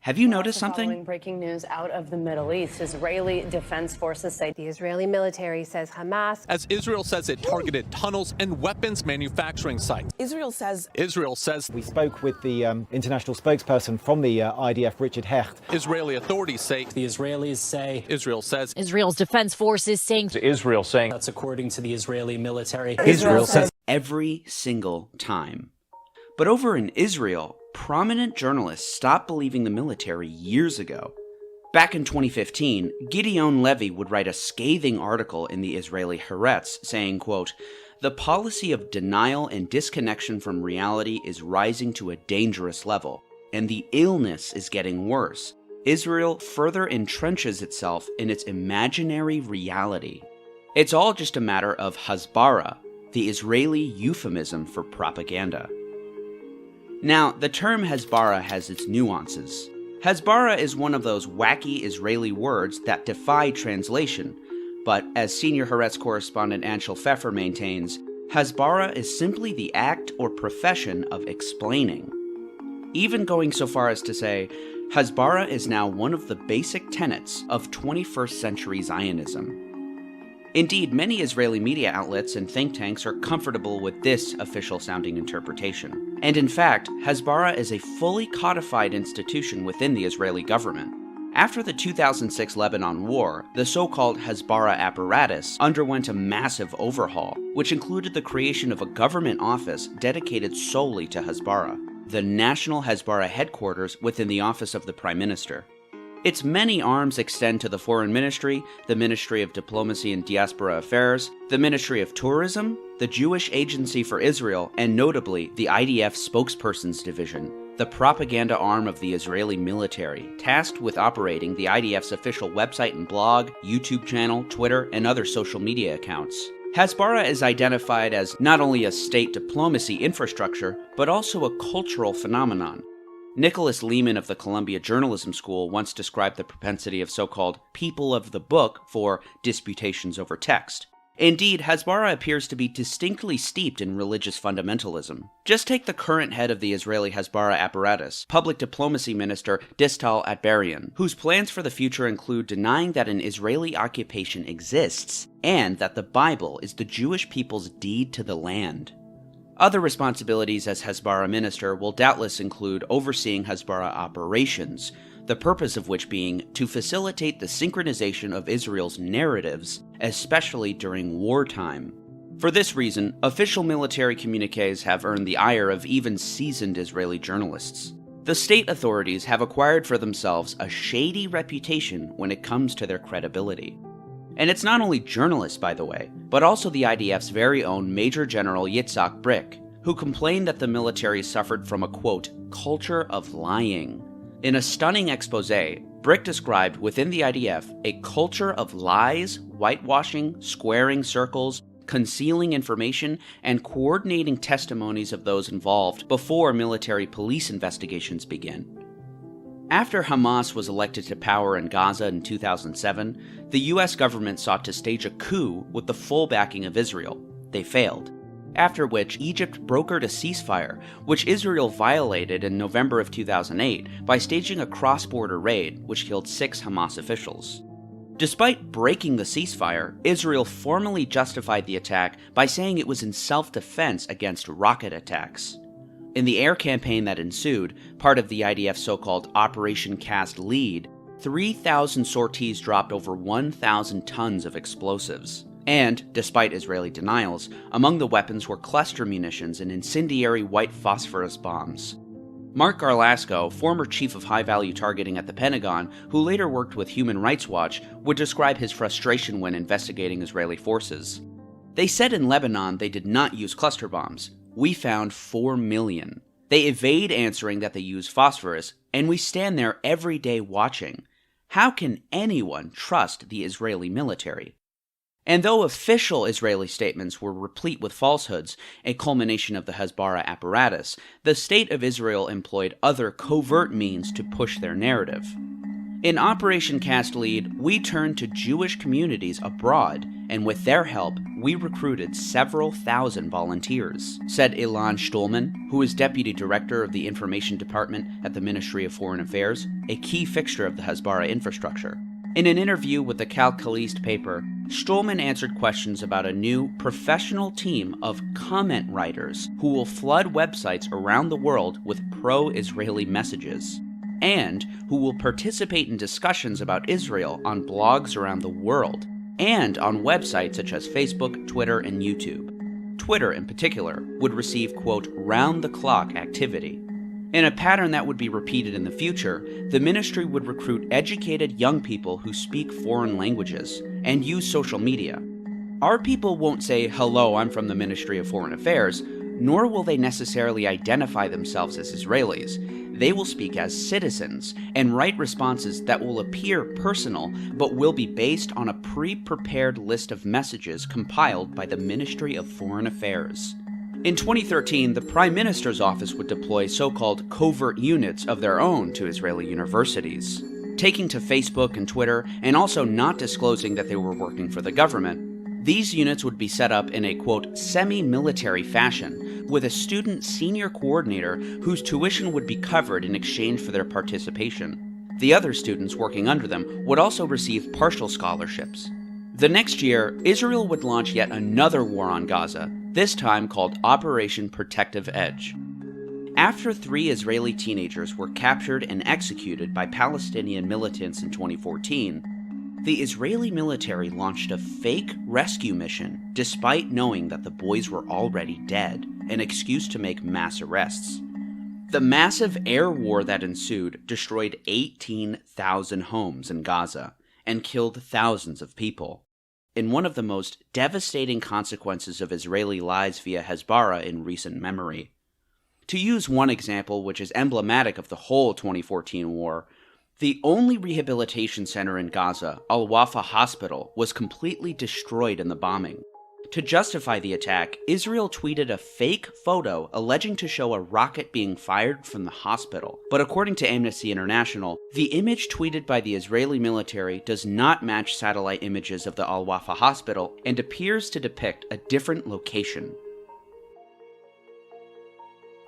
Have you noticed something? Following breaking news out of the Middle East, Israeli defense forces say the Israeli military says Hamas, as Israel says it targeted tunnels and weapons manufacturing sites. Israel says we spoke with the international spokesperson from the IDF, Richard Hecht. Israeli authorities say the Israelis say Israel says Israel's defense forces saying Israel saying that's according to the Israeli military. Israel says every single time. But over in Israel, prominent journalists stopped believing the military years ago. Back in 2015, Gideon Levy would write a scathing article in the Israeli Haaretz saying, quote, "The policy of denial and disconnection from reality is rising to a dangerous level, and the illness is getting worse. Israel further entrenches itself in its imaginary reality. It's all just a matter of hasbara, the Israeli euphemism for propaganda." Now, the term hasbara has its nuances. Hasbara is one of those wacky Israeli words that defy translation, but as senior Haaretz correspondent Anshel Pfeffer maintains, hasbara is simply the act or profession of explaining. Even going so far as to say, hasbara is now one of the basic tenets of 21st century Zionism. Indeed, many Israeli media outlets and think tanks are comfortable with this official-sounding interpretation. And in fact, hasbara is a fully codified institution within the Israeli government. After the 2006 Lebanon War, the so-called hasbara apparatus underwent a massive overhaul, which included the creation of a government office dedicated solely to hasbara, the National Hasbara Headquarters within the Office of the Prime Minister. Its many arms extend to the Foreign Ministry, the Ministry of Diplomacy and Diaspora Affairs, the Ministry of Tourism, the Jewish Agency for Israel, and notably the IDF Spokespersons Division, the propaganda arm of the Israeli military, tasked with operating the IDF's official website and blog, YouTube channel, Twitter, and other social media accounts. Hasbara is identified as not only a state diplomacy infrastructure, but also a cultural phenomenon. Nicholas Lehman of the Columbia Journalism School once described the propensity of so-called people of the book for disputations over text. Indeed, hasbara appears to be distinctly steeped in religious fundamentalism. Just take the current head of the Israeli hasbara apparatus, public diplomacy minister Distal Atbarian, whose plans for the future include denying that an Israeli occupation exists and that the Bible is the Jewish people's deed to the land. Other responsibilities as hasbara minister will doubtless include overseeing hasbara operations, the purpose of which being to facilitate the synchronization of Israel's narratives, especially during wartime. For this reason, official military communiques have earned the ire of even seasoned Israeli journalists. The state authorities have acquired for themselves a shady reputation when it comes to their credibility. And it's not only journalists, by the way, but also the IDF's very own Major General Yitzhak Brick, who complained that the military suffered from a, quote, culture of lying. In a stunning expose, Brick described within the IDF a culture of lies, whitewashing, squaring circles, concealing information, and coordinating testimonies of those involved before military police investigations begin. After Hamas was elected to power in Gaza in 2007, the US government sought to stage a coup with the full backing of Israel. They failed. After which, Egypt brokered a ceasefire, which Israel violated in November of 2008 by staging a cross-border raid, which killed 6 Hamas officials. Despite breaking the ceasefire, Israel formally justified the attack by saying it was in self-defense against rocket attacks. In the air campaign that ensued, part of the IDF's so-called Operation Cast Lead, 3,000 sorties dropped over 1,000 tons of explosives. And, despite Israeli denials, among the weapons were cluster munitions and incendiary white phosphorus bombs. Mark Garlasco, former chief of high-value targeting at the Pentagon, who later worked with Human Rights Watch, would describe his frustration when investigating Israeli forces. They said in Lebanon they did not use cluster bombs. We found 4 million. They evade answering that they use phosphorus, and we stand there every day watching. How can anyone trust the Israeli military? And though official Israeli statements were replete with falsehoods, a culmination of the hasbara apparatus, the State of Israel employed other covert means to push their narrative. In Operation Cast Lead, we turned to Jewish communities abroad, and with their help, we recruited several thousand volunteers, said Ilan Stolman, who is Deputy Director of the Information Department at the Ministry of Foreign Affairs, a key fixture of the Hasbara infrastructure. In an interview with the Kalkalist paper, Stolman answered questions about a new professional team of comment writers who will flood websites around the world with pro-Israeli messages, and who will participate in discussions about Israel on blogs around the world, and on websites such as Facebook, Twitter, and YouTube. Twitter, in particular, would receive, quote, round-the-clock activity. In a pattern that would be repeated in the future, the ministry would recruit educated young people who speak foreign languages and use social media. Our people won't say, "Hello, I'm from the Ministry of Foreign Affairs," nor will they necessarily identify themselves as Israelis. They will speak as citizens and write responses that will appear personal, but will be based on a pre-prepared list of messages compiled by the Ministry of Foreign Affairs. In 2013, the Prime Minister's office would deploy so-called covert units of their own to Israeli universities, taking to Facebook and Twitter, and also not disclosing that they were working for the government. These units would be set up in a, quote, semi-military fashion, with a student senior coordinator whose tuition would be covered in exchange for their participation. The other students working under them would also receive partial scholarships. The next year, Israel would launch yet another war on Gaza, this time called Operation Protective Edge. After 3 Israeli teenagers were captured and executed by Palestinian militants in 2014, the Israeli military launched a fake rescue mission despite knowing that the boys were already dead, an excuse to make mass arrests. The massive air war that ensued destroyed 18,000 homes in Gaza and killed thousands of people, in one of the most devastating consequences of Israeli lies via Hasbara in recent memory. To use one example which is emblematic of the whole 2014 war, the only rehabilitation center in Gaza, Al-Wafa Hospital, was completely destroyed in the bombing. To justify the attack, Israel tweeted a fake photo alleging to show a rocket being fired from the hospital. But according to Amnesty International, the image tweeted by the Israeli military does not match satellite images of the Al-Wafa Hospital and appears to depict a different location.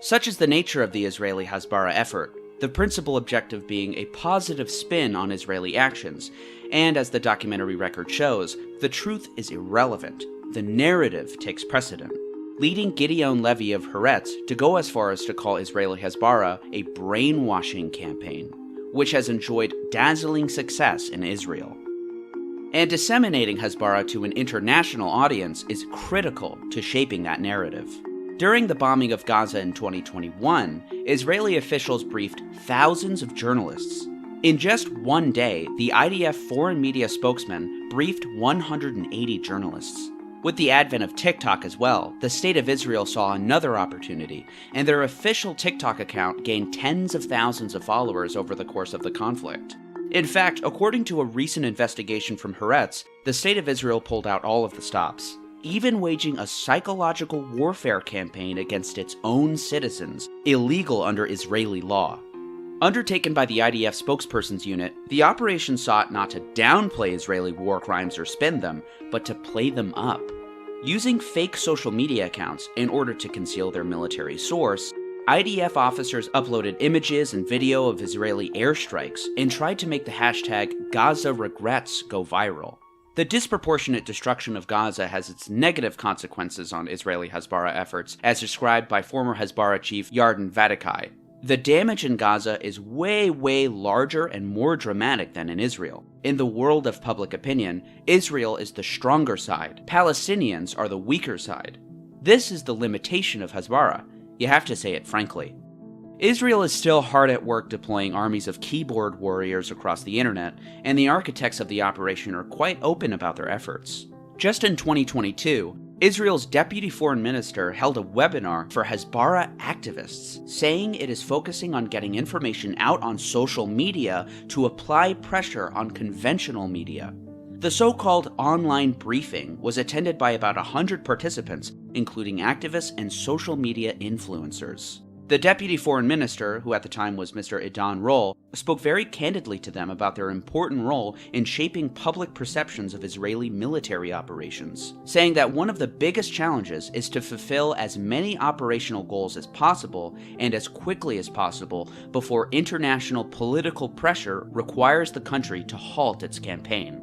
Such is the nature of the Israeli Hasbara effort, the principal objective being a positive spin on Israeli actions, and as the documentary record shows, the truth is irrelevant. The narrative takes precedent, leading Gideon Levy of Haaretz to go as far as to call Israeli Hasbara a brainwashing campaign, which has enjoyed dazzling success in Israel. And disseminating Hasbara to an international audience is critical to shaping that narrative. During the bombing of Gaza in 2021, Israeli officials briefed thousands of journalists. In just one day, the IDF foreign media spokesman briefed 180 journalists. With the advent of TikTok as well, the State of Israel saw another opportunity, and their official TikTok account gained tens of thousands of followers over the course of the conflict. In fact, according to a recent investigation from Haaretz, the State of Israel pulled out all of the stops, even waging a psychological warfare campaign against its own citizens, illegal under Israeli law. Undertaken by the IDF spokesperson's unit, the operation sought not to downplay Israeli war crimes or spin them, but to play them up. Using fake social media accounts in order to conceal their military source, IDF officers uploaded images and video of Israeli airstrikes and tried to make the hashtag Gaza Regrets go viral. The disproportionate destruction of Gaza has its negative consequences on Israeli Hasbara efforts, as described by former Hasbara chief Yarden Vadikai. The damage in Gaza is way larger and more dramatic than in Israel. In the world of public opinion, Israel is the stronger side. Palestinians are the weaker side. This is the limitation of Hasbara. You have to say it frankly. Israel is still hard at work deploying armies of keyboard warriors across the internet, and the architects of the operation are quite open about their efforts. Just in 2022, Israel's deputy foreign minister held a webinar for Hasbara activists, saying it is focusing on getting information out on social media to apply pressure on conventional media. The so-called online briefing was attended by about 100 participants, including activists and social media influencers. The deputy foreign minister, who at the time was Mr. Idan Roll, spoke very candidly to them about their important role in shaping public perceptions of Israeli military operations, saying that one of the biggest challenges is to fulfill as many operational goals as possible and as quickly as possible before international political pressure requires the country to halt its campaign.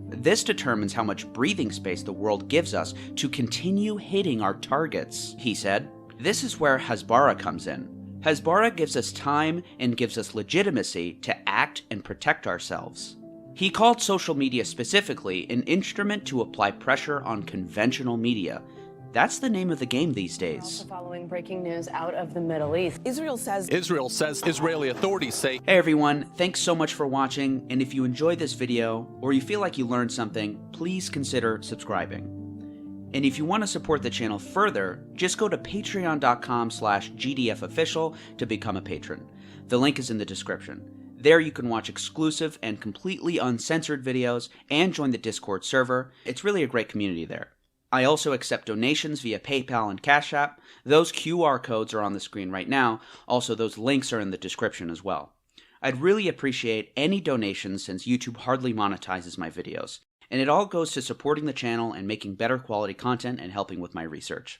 This determines how much breathing space the world gives us to continue hitting our targets, he said. This is where Hasbara comes in. Hasbara gives us time and gives us legitimacy to act and protect ourselves. He called social media specifically an instrument to apply pressure on conventional media. That's the name of the game these days. Also following breaking news out of the Middle East. Israel says Israeli authorities say. Hey everyone, thanks so much for watching, and if you enjoyed this video, or you feel like you learned something, please consider subscribing. And if you want to support the channel further, just go to patreon.com/GDFOfficial to become a patron. The link is in the description. There you can watch exclusive and completely uncensored videos and join the Discord server. It's really a great community there. I also accept donations via PayPal and Cash App. Those QR codes are on the screen right now. Also, those links are in the description as well. I'd really appreciate any donations since YouTube hardly monetizes my videos. And it all goes to supporting the channel and making better quality content and helping with my research.